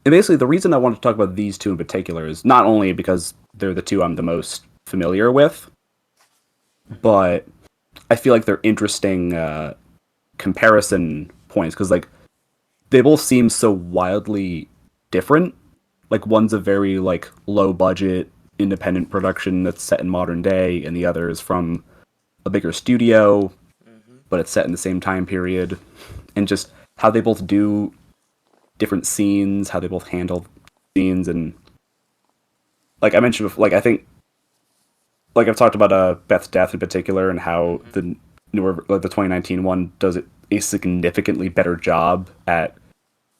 and basically the reason I wanted to talk about these two in particular is not only because they're the two I'm the most familiar with, hmm but I feel like they're interesting comparison points because like they both seem so wildly different. Like one's a very like low budget independent production that's set in modern day, and the other is from a bigger studio, hmm but it's set in the same time period, and just how they both do different scenes, how they both handle scenes, and like I mentioned before, like I think like I've talked about Beth's death in particular, and how hmm the newer like the 2019 one does it a significantly better job at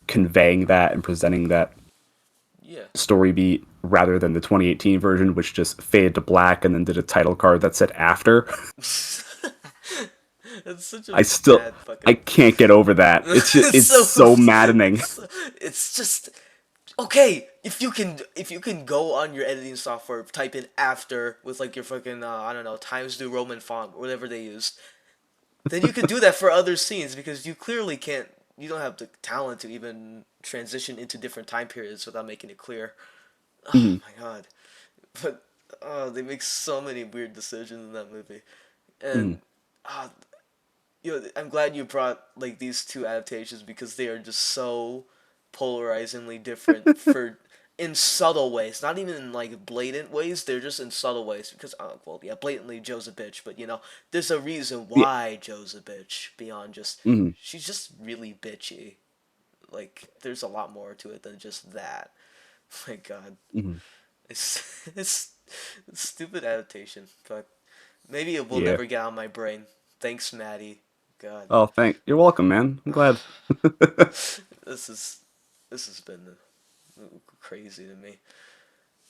conveying that and presenting that yeah. story beat rather than the 2018 version, which just faded to black and then did a title card that said after. It's such a I still bad I fucking. can't get over that. it's It's so so maddening. it's just okay. If you can go on your editing software, type in after with like your fucking I don't know Times New Roman font, whatever they used, then you could do that for other scenes because you clearly can't. You don't have the talent to even transition into different time periods without making it clear. Oh Mhm. my god! But they make so many weird decisions in that movie, and Mhm. uh, I'm glad you brought like these two adaptations because they are just so polarizingly different for in subtle ways, not even in like blatant ways. They're just in subtle ways because well, yeah, blatantly Joe's a bitch, but there's a reason Yeah. why Joe's a bitch beyond just Mhm. she's just really bitchy. Like there's a lot more to it than just that. My God, Mhm. it's it's stupid adaptation, but maybe it will Yeah. never get out of my brain. Thanks, Maddie. God. Oh, thank. You're welcome, man. I'm glad. this is this has been crazy to me.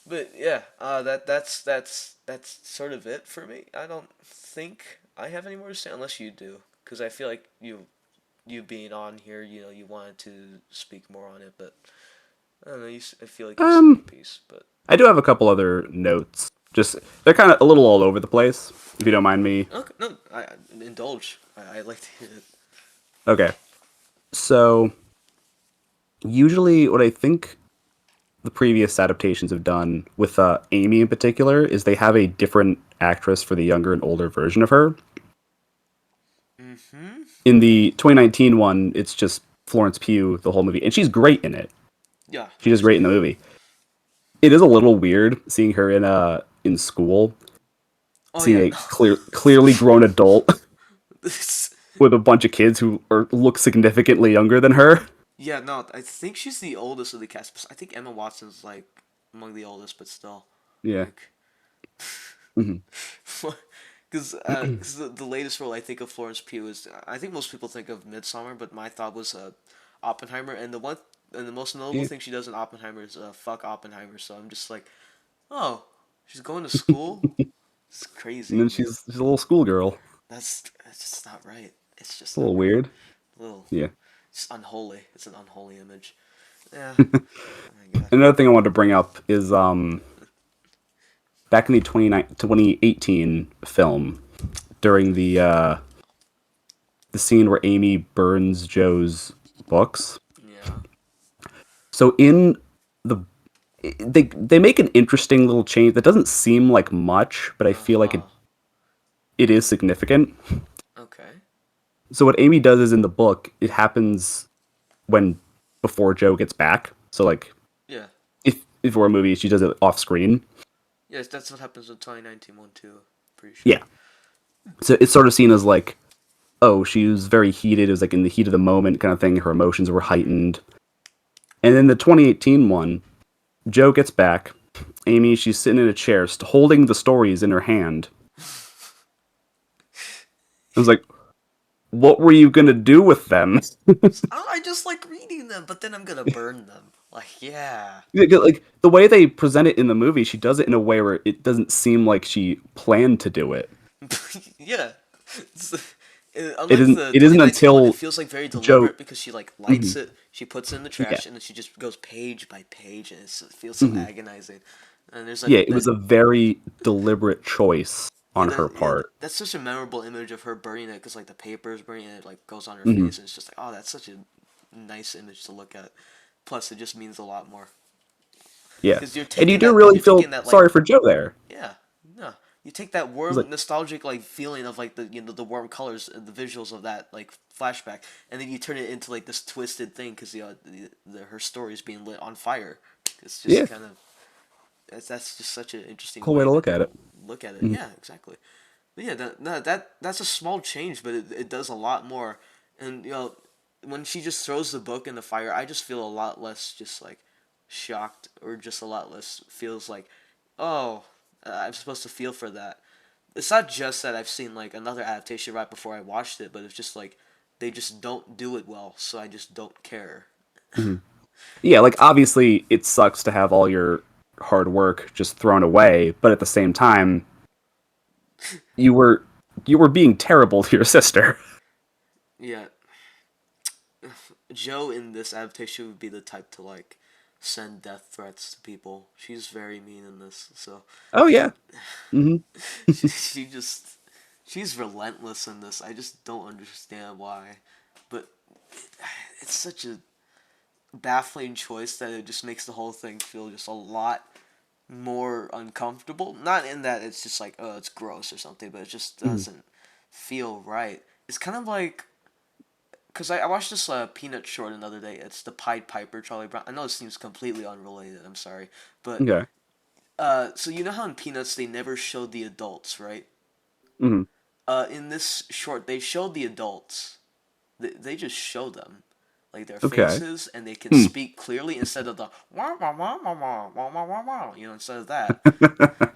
But yeah, that's sort of it for me. I don't think I have any more to say unless you do, because I feel like you being on here, you wanted to speak more on it, but I don't know. I feel like you said your Um, piece, but I do have a couple other notes. Just they're kind of a little all over the place, if you don't mind me. okay, no, I indulge. I like to hear it. Okay. So, usually what I think the previous adaptations have done with Amy in particular is they have a different actress for the younger and older version of her. Mm-hmm. In the 2019 one, it's just Florence Pugh the whole movie, and she's great in it. Yeah, She's just great in the movie. It is a little weird seeing her in school, oh seeing yeah, a no. clearly grown adult this, with a bunch of kids who look significantly younger than her. yeah, no. I think she's the oldest of the cast. I think Emma Watson's like among the oldest, but still, Yeah. like, Hmm. because the latest role I think of Florence Pugh is I think most people think of Midsummer, but my thought was Oppenheimer, and the most notable Yeah. thing she does in Oppenheimer is fuck Oppenheimer. So I'm just like, oh, she's going to school. It's And crazy, then she's a little schoolgirl. That's just not right. It's It's just a not little right. weird. A little, Yeah. it's unholy. It's an unholy image. Yeah. Oh my god. Another thing I wanted to bring up is back in the 2018 film during the scene where Amy burns Joe's books. Yeah. So in the they make an interesting little change that doesn't seem like much, but I Uh feel like huh. it is significant. Okay. So what Amy does is in the book, it happens when before Joe gets back. So like Yeah. if it were a movie, she does it off screen. Yes, that's what happens with 2019 one too. Pretty sure. Yeah. So it's sort of seen as like, oh, she was very heated. It was like in the heat of the moment kind of thing. Her emotions were heightened. And then the 2018 one, Joe gets back. Amy, she's sitting in a chair, holding the stories in her hand. I was like, what were you gonna do with them? Oh, I just like reading them, but then I'm gonna burn them. Like, yeah. Like the way they present it in the movie, she does it in a way where it doesn't seem like she planned to do it. Yeah. It's, It unlike isn't. the It isn't 2019 one, it until feels like very Joe. deliberate because she like lights Mhm. it, she puts it in the Yeah. trash, and then she just goes page by page, and it feels so Mhm. agonizing. And there's Yeah. like It that. was a very deliberate choice Yeah, on her part. that's such a memorable image of her burning it because like the paper is burning and it like goes on her Hmm. face, and it's just like, oh, that's such a nice image to look at. Plus, it just means a lot more Yeah, because and you do really you're feel taking that like sorry for Joe there. yeah, no. You take that It's warm, like, nostalgic like feeling of like the warm colors and the visuals of that like flashback, and then you turn it into like this twisted thing because her story is being lit on fire. It's just yeah, kind of that's just such an interesting cool way way to to look at it. look at it. Mhm. Yeah, exactly. But yeah, that's a small change, but it does a lot more. And when she just throws the book in the fire, I just feel a lot less just like shocked, or just a lot less feels like, oh, I'm supposed to feel for that. It's not just that I've seen like another adaptation right before I watched it, but it's just like they just don't do it well, so I just don't care. Mhm. Yeah, like obviously it sucks to have all your hard work just thrown away, but at the same time, you were you were being terrible to your sister. Yeah, Joe in this adaptation would be the type to like send death threats to people. She's very mean in this, so Oh yeah. Hmm. she just she's relentless in this. I just don't understand why, but it's such a baffling choice that it just makes the whole thing feel just a lot more uncomfortable. Not in that it's just like, oh, it's gross or something, but it just Hmm. doesn't feel right. It's kind of like because I watched this Peanut short another day. It's the Pied Piper Charlie Brown. I know it seems completely unrelated. I'm sorry, but Okay. so you know how in Peanuts they never showed the adults, right? Hmm. In this short, they showed the adults. They just show them, like their Okay. faces, and they can Hmm. speak clearly instead of the wah wah wah wah wah wah wah wah wah. Instead of that,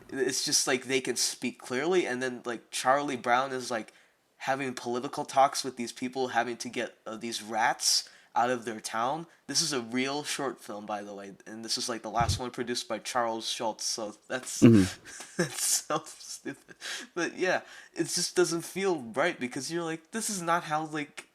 it's just like they can speak clearly, and then like Charlie Brown is like having political talks with these people, having to get these rats out of their town. This is a real short film, by the way, and this is like the last one produced by Charles Schultz. So that's Hmm. that's so stupid. But yeah, it just doesn't feel right because you're like, this is not how like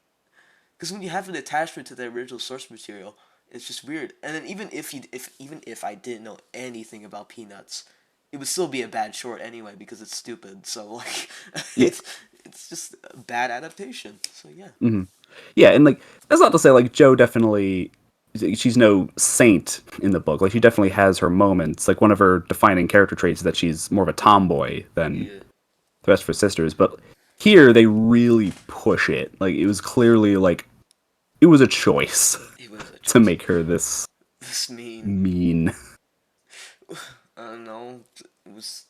because when you have an attachment to the original source material, it's just weird. And then even if I didn't know anything about Peanuts, it would still be a bad short anyway because it's stupid. So like, Yeah. it's just a bad adaptation. So yeah. Hmm. Yeah, and like that's not to say like Joe definitely she's no saint in the book. Like she definitely has her moments. Like one of her defining character traits is that she's more of a tomboy than Yeah. the rest of her sisters. But here they really push it. Like it was clearly like it was a choice It was a to choice. make her this This mean. mean. I don't know. It was.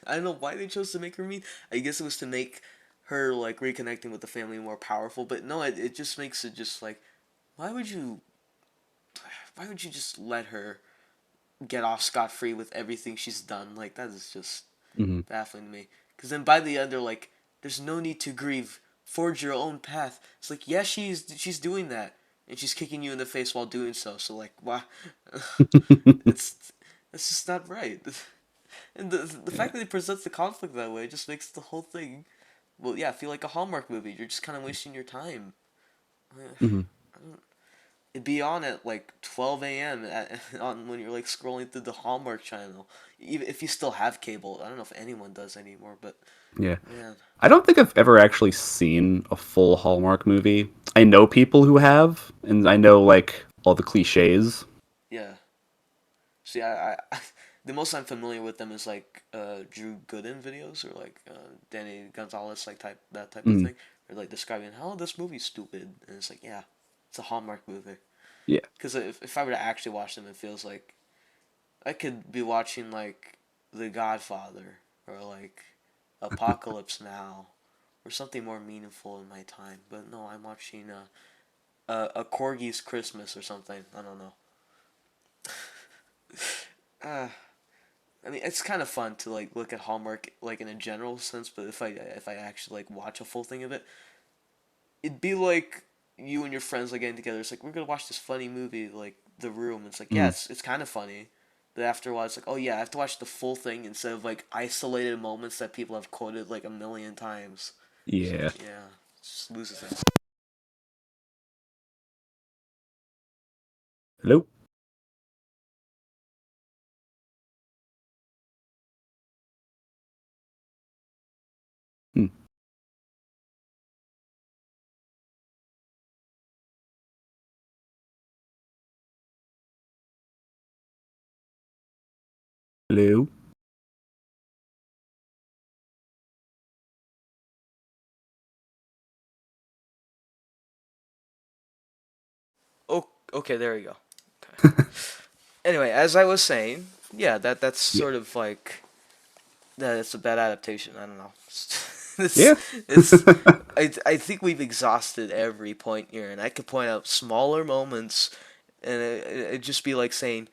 I don't know why they chose to make her mean. I guess it was to make her like reconnecting with the family more powerful. But no, it just makes it just like, why would you? Why would you just let her get off scot free with everything she's done? Like that is just Hmm. baffling to me. Because then by the end they're like, there's no need to grieve. Forge your own path. It's like, yeah, she's doing that, and she's kicking you in the face while doing so. So like, why? it's it's just not right. And the Yeah. fact that they present the conflict that way just makes the whole thing, well, yeah, feel like a Hallmark movie. You're just kind of wasting your time. Hmm. It'd be on at like 12 a.m. On when you're like scrolling through the Hallmark channel, even if you still have cable. I don't know if anyone does anymore, but Yeah. man, I don't think I've ever actually seen a full Hallmark movie. I know people who have, and I know like all the cliches. yeah. See, the most I'm familiar with them is like Drew Gooden videos or like Danny Gonzalez like type of Mm, thing. Or like describing how this movie's stupid, and it's like yeah, it's a Hallmark movie. yeah. Because if I were to actually watch them, it feels like I could be watching like The Godfather or like Apocalypse Now or something more meaningful in my time. But no, I'm watching a Corgi's Christmas or something. I don't know. Uh, I mean, it's kind of fun to like look at Hallmark like in a general sense, but if I actually like watch a full thing of it, it'd be like you and your friends like getting together. It's like we're gonna watch this funny movie like The Room. It's like yeah, Mm, it's kind of funny, but after a while, it's like oh yeah, I have to watch the full thing instead of like isolated moments that people have quoted like a million times. So yeah. yeah, it just loses it. Hello. Hmm. Hello. Oh, okay, there we go. Okay. Anyway, as I was saying, yeah, that's Yeah. sort of like that. It's a bad adaptation. I don't know. It's Yeah. it's. I think we've exhausted every point here, and I could point out smaller moments, and it'd just be like saying,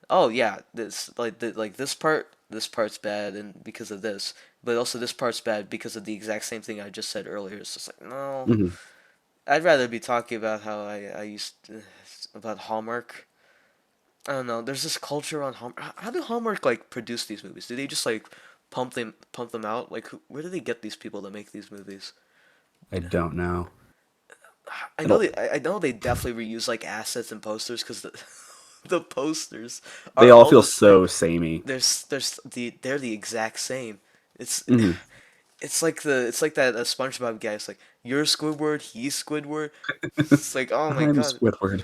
"Oh yeah, like this part's bad, and because of this, but also this part's bad because of the exact same thing I just said earlier." It's just like no, Hmm. I'd rather be talking about how I used about Hallmark. I don't know. There's this culture on Hallmark. How do Hallmark like produce these movies? Do they just like pump them out? Like where do they get these people to make these movies? I don't know. I I know don't. I know they definitely reuse like assets and posters because the the posters They are all all feel the same. so samey. They're the exact same. It's Hmm. it's like that SpongeBob guy. It's like you're Squidward, he's Squidward. It's like oh my I'm god, Squidward.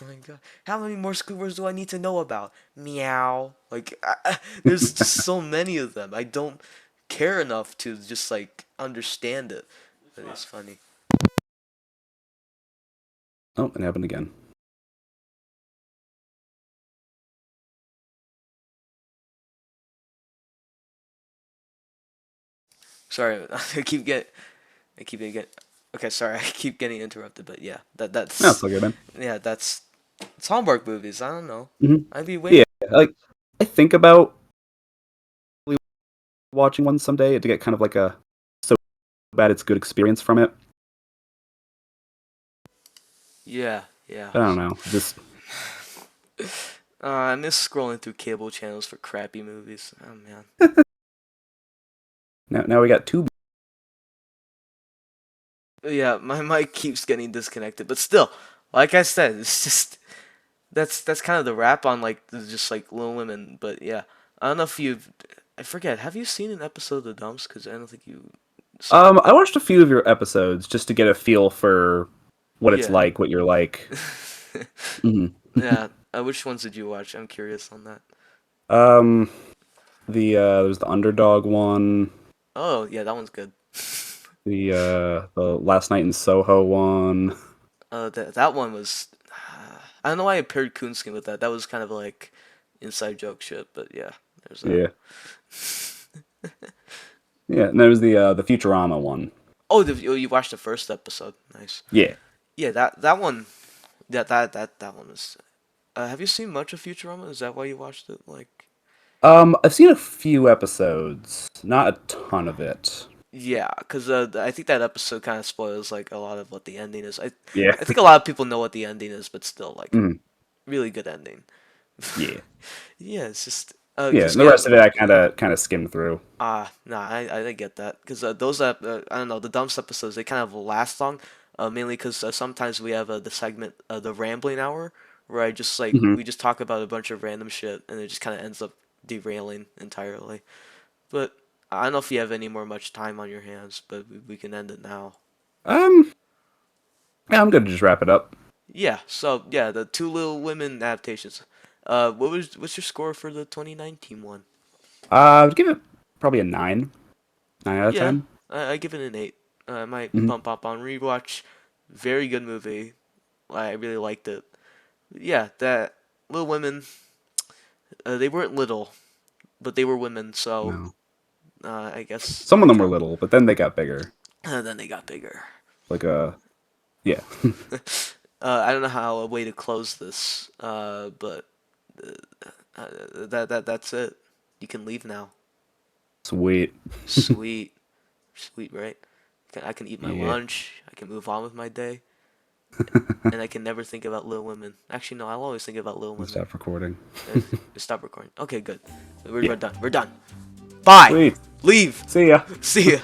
oh my god. How many more Squidwards do I need to know about? Meow. Like, there's just so many of them. I don't care enough to just, like, understand it. But it's funny. Oh, it happened again. Sorry, I keep getting, okay, sorry, I keep getting interrupted, but yeah, No, it's all good, man. yeah, it's Hallmark movies. I don't know. Hmm. I'd be waiting. Yeah, like I think about watching one someday to get kind of like a so bad it's good experience from it. Yeah, yeah. I don't know. Just I miss scrolling through cable channels for crappy movies. Oh man. now we got two. Yeah, my mic keeps getting disconnected, but still, like I said, it's just that's kind of the wrap on like just like Little Women. But yeah, I don't know if you've I forget. Have you seen an episode of The Dumps? Because I don't think you've seen it. I watched a few of your episodes just to get a feel for what it's Yeah. like, what you're like. Hmm. Yeah. Which ones did you watch? I'm curious on that. Um, there's the underdog one, Oh yeah, that one's good. the last night in Soho one. That one was. I don't know why I paired Coonskin with that. That was kind of like inside joke shit. But yeah, there's that. Yeah, yeah. And there was the Futurama one. Oh, you watched the first episode. Nice. Yeah. Yeah, that one. That one was. Have you seen much of Futurama? Is that why you watched it? Like, I've seen a few episodes, not a ton of it. yeah, because I think that episode kind of spoils like a lot of what the ending is. Yeah. I think a lot of people know what the ending is, but still, like, Mhm. really good ending. Yeah. Yeah, it's just Yeah. because And the yeah, rest of it, I kind of skimmed through. nah, I get that because those I don't know the dumps episodes they kind of last long, mainly because sometimes we have the segment the rambling hour where I just like Hmm. we just talk about a bunch of random shit and it just kind of ends up derailing entirely. But I don't know if you have any more much time on your hands, but we can end it now. Um, yeah, I'm good to just wrap it up. Yeah, so yeah, the two Little Women adaptations. What's your score for the 2019 one? I'd give it probably a 9 out of Yeah, 10. I give it an 8. I might Mm-hmm. bump up on rewatch. Very good movie. I really liked it. Yeah, that Little Women. They weren't little, but they were women, so No, I guess some of they them were count. little, but then they got bigger. And then they got bigger. Like yeah, I don't know how a way to close this, but that's it. You can leave now. sweet. Sweet, sweet, right? I can eat my Yeah, lunch. I can move on with my day, and I can never think about Little Women. Actually, no, I'll always think about Little let's Women. stop recording. Stop recording. Okay, good. Yeah, We're done. We're done. Bye. sweet. Leave. See ya. See ya.